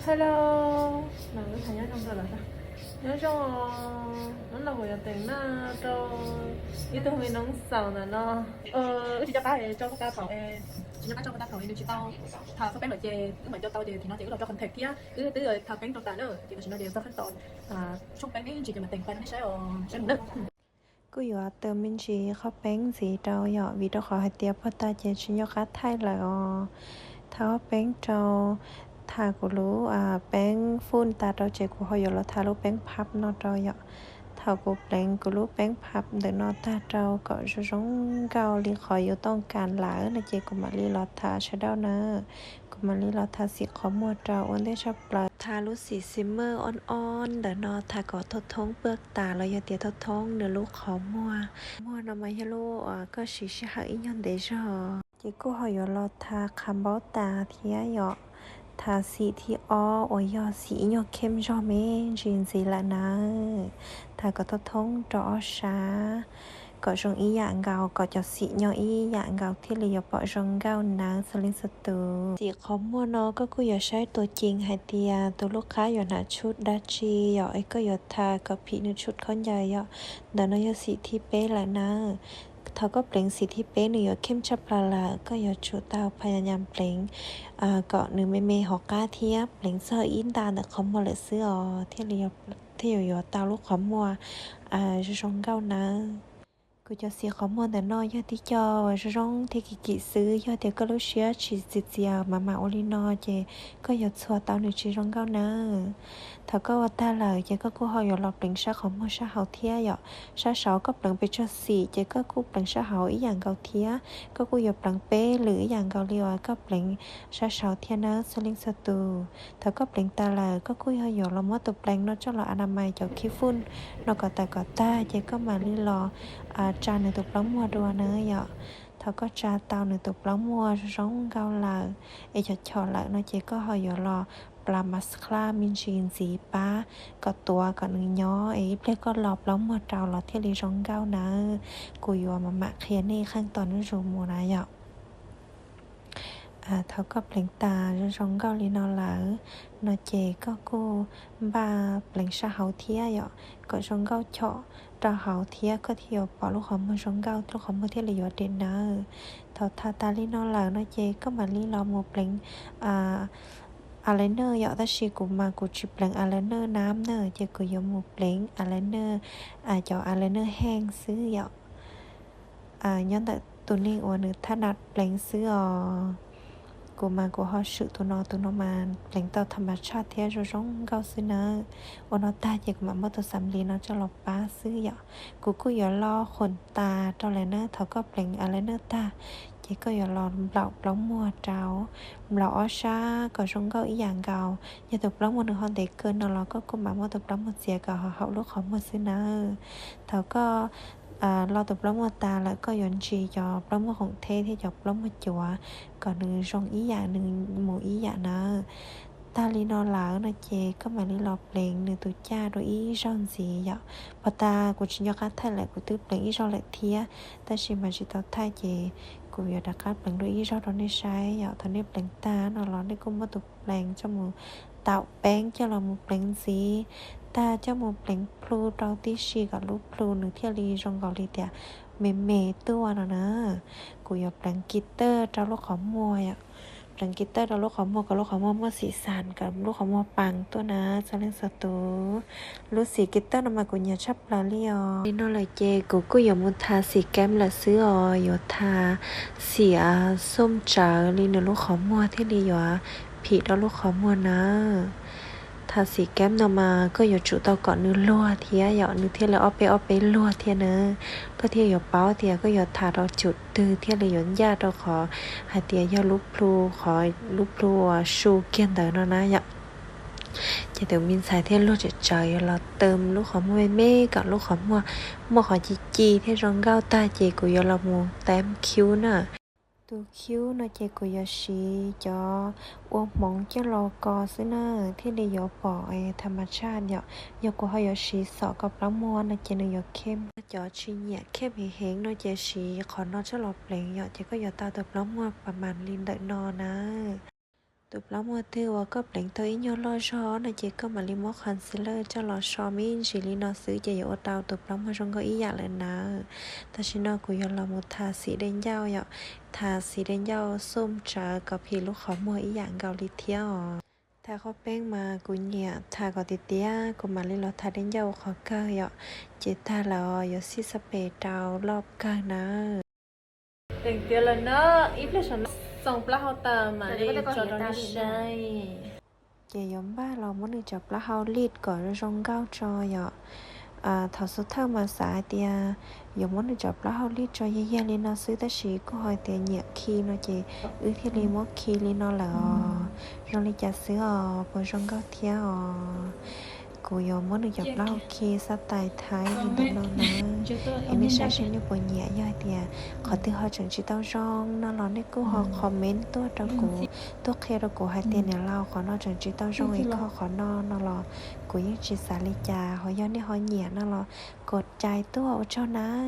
Hello, nào cứ thấy nhá trong giờ là sao? Nhớ cho nó là buổi tiếng na cho ý tưởng mình nóng sầu là nó chỉ cho cái cho cái tàu nhưng mà cho cái tàu đi chỉ tao thà phải bén ở chè cứ mà cho tao thì nó chỉ có cho phần thịt kia cứ tới rồi thà bén trong tàn nữa chỉ là nó đều raขั้นตอนช่วงแป้งนี่chỉ cho mình tiền bánhใช่ใช่หมด กูอยู่เติมมินชีเขาแป้งสีเจ้าหยอวีเจ้าขอให้เตียบพ่อตาเจชินยกัดไทยเลยอ๋อถ้าแป้งเจ้าถ้ากูรู้แป้งฟุ้นตาเจ้าเจกูเขาอยู่แล้วถ้ารู้แป้งพับนอเจ้าหยอถ้ากูแปลงกูรู้แป้งพับเดินนอตาเจ้าก็จะร้องเกาลีขออยู่ต้องการหลายนะเจกูมาลีลอทาชะเด้านะกูมาลีลอทาสีขอมัวเจ้าอ้วนได้ชอบปลาทารู้สีซิมเมอร์อ่อนๆเดินนอทาก็ทดท้องเปลือกตาแล้วอย่าเตียทดท้องเนื้อลูกขอมัว mua nó mà hello có sĩ hãy nhân để cho chỉ có hỏi lo tha khám báo ta thì á dọ tha sĩ thì ôi do sĩ nhỏ kem cho mấy chuyện gì là nè tha có tốt thông rõ xa có trong ý dạng gạo có cho sĩ nhỏ ý dạng gạo thì là bỏ trong gạo nắng sơ linh sơ tử chỉ có mua nó có cứ giờ saiตัวจริงhay tiaตัวลูกค้าอยู่หน้าชุดดัชชีอยู่ไอ้ก็อยู่ทากับผีในชุดค้อนใหญ่อยู่เดี๋ยวน้อยสีที่เป๊ะแล้วนะเขาก็เปล่งสีที่เป๊ะหนึ่งอยู่เข้มชับละก็อยู่ชุดดาวพยายามเปล่งเกาะหนึ่งเมหอกก้าเทียบเปล่งเสื้ออินตาแต่เขาหมดเลยเสื้อที่เรียบที่อยู่ตาลูกขอมัวจะชงเก้านะกูจะเสียข้อมูลแต่น้อยยอดที่จอจะร้องที่กี่ซื้อยอดเดียวก็รู้เชื่อฉีดเจียวมาโอลินอเจก็อยากชัวตอนหนึ่งชีร้องเก้านะถ้าก็ว่าตาเลยเจก็กูหอยหลอกเปล่งชาข้อมูลชาเฮาเทียหยอชาเสาก็เปล่งไปชาสีเจก็กูเปล่งชาเฮาอีอย่างเกาเทียก็กูอยากเปล่งเป้หรืออย่างเกาเลียวก็เปล่งชาเสาเทียนะสลิงสตูถ้าก็เปล่งตาเลยก็กูหอยละมั่วตัวเปล่งนอกจากเราอนามัยจากขี้ฝุ่นนอกก็ตาเจก็มาลีรอจานในตุกล้อมมัวดัวเนื้อเขาก็จาเตาในตุกล้อมมัวร้องเกาเหลาไอจดชอหลักน้อยเจก็หอยรอปลามัสคลามินชีนสีป้าก็ตัวก็เนื้อย่อไอเปล็กก็หลอบล้อมมัวเจ้าหลอดที่รีร้องเกาเนื้อกูอยู่มาหมักเคียนี่ขั้นตอนนั้นรูมัวนะหยอกเขาก็เปล่งตาร้องเกาลีนอหลาน้อยเจก็กูบาเปล่งชาเฮาเทียหยอกก็ร้องเกาเฉาะเราเฮาเทียก็เที่ยวปอลูกของมือชงเก้าลูกของมือที่เหลือเด่นเนอเท่าทาตาลีนอหลังนะเจก็มาลีเราโมเปล่งอะไรเนอร์ยอดตาชีกูมากูจิเปล่งอะไรเนอร์น้ำเนอเจกูยอมโมเปล่งอะไรเนอร์จออะไรเนอร์แห้งซื้อยอย้อนแต่ตัวนี้อัวนึงถนัดเปล่งซื้อกูมากูฮอสึตัวนอมาเปล่งต่อธรรมชาติเทียจะร้องเก้าซื้อเนอวันนอตาเจกมาเมื่อตัวสำลีเนาะจะหลบป้าซื้อหยอกูอย่ารอขนตาตอนแรกเนอเขาก็เปล่งอะไรเนอตาเจก็อย่ารอเปล่าเปล่ามัวเจ้าเปล่าอ้อชาก็ร้องเก้าอีอย่างเก่าอย่าตัวเปล่ามัวหนึ่งฮอนเด็กเกินเนาะเราก็กูมาเมื่อตัวเปล่ามัวเสียกับเขาลูกเขามัวซื้อเนอเขาก็เราตัวปล้ำมัวตาแล้วก็ย้อนชีจอปล้ำมัวของเทที่จอปล้ำมัวจัวก่อนหนึ่งชงอีอย่างหนึ่งหมูอีอย่างนะตาลีนอนหลานะเจก็มาลีรอเปล่งหนึ่งตัวจ้าโดยอีช่องสีหยอกพอตากูชินยอคัดไทยแหละกูตื้อเปล่งอีช่องเล็กเทียแต่ชิมาชิตอไทยเจกูอยากดักคัดเปล่งโดยอีช่องตอนนี้ใช้หยอกตอนนี้เปล่งตานอนร้อนได้กูมาตุกเปล่งจมูกเต่าแป้งเจ้าเรามูเปล่งสีตาเจ้ามูเปล่งพลูเราที่ชีกับลูกพลูหนึ่งเที่ยวรีจงเกาหลีเตียเมตัวนะกูอยากเปล่งกีเตอร์เจ้าลูกของมวยเปล่งกีเตอร์เจ้าลูกของมวยกับลูกของมวยเมื่อสีสันกับลูกของมวยปังตัวนะจะเล่นสตูลูกสีกีเตอร์นำมากูอยากชับลาเลียวนี่นอเลยเจกูอยากมุทาสีแก้มละซื้ออยทาสีส้มจ๋าลีนลูกของมวยที่ลีอยู่ผีแล้วลูกของมวยนะทาสีแก้มนำมาก็อย่าจุดต่อก่อนนื้อลัวเทียอย่านื้อเทียแล้วเอาไปลัวเทียเนอะก็เทียอย่าเป้าเทียก็อย่าทาเราจุดตื้อเทียเลยย่นญาติเราขอหาเทียอย่าลุกพลูขอลุกพลูชูเกียนเดินนะอย่าจะเดี๋ยวมินสายเทียลูกจะใจเราเติมลูกของมวยเม่กับลูกของมัวขอจีเทียร้องเก้าตาเจกูยาเรามูแต้มคิ้วน่ะตัวคิ้วน่ะเจกุยาชีจออ้วมมองเจ้ารอกอซึเนอที่ได้ยอปอธรรมชาติยกุฮยาชีสอกับละมวนน่ะเจนยอเข้มจอชีเนี่ยเข้มเฮงน่ะเจชีขอนอจะรอเปล่งเจก็ยอตาตัวละมวนประมาณลินเดนอนะ tụp lắm mua tiêu và có bệnh tới nhau lo cho nó chỉ có mà limon concealer cho lo cho mình chỉ li nó xử chỉ ở tàu tụp lắm mà trong có ý dạng lên nè ta chỉ nó cũng là một thà sĩ đen dao vậy thà sĩ đen dao xôm trà có phi lúc khó mua ý dạng gạo li theo thà có bánh mà cũng nhẹ thà có tiệt tía cũng mà li lo thà đen dao khó cơ vậy chỉ thà là giờ xí sắp bể trào lọp cơ nè tiền tiền là nó ít là nó xong plá hao tà mà đi cho nó đi say chị giống ba là muốn được chụp lá hao lít có trong gạo cho vậy thảo số thơ mà xả thì giống muốn được chụp lá hao lít cho dễ dàng lên nó xứ ta chỉ có hỏi tiền nhẹ khi nó chỉ thì lên mất khi lên nó là rồi lên chả xứ ở trong gạo thía cô giống muốn được chụp lá hao khi sát tài thái thì nó em mới sẽ xem như bộ nhẹ rồi thì họ từ họ chẳng chỉ tao rong nó nói đấy cô họ comment tôi trong cô tôi khi đó cô hai tiền này lao họ nó chẳng chỉ tao rong ấy họ nó là cô những chỉ xả lấy trà họ do này họ nhẹ nó là cột trái tôi cho nó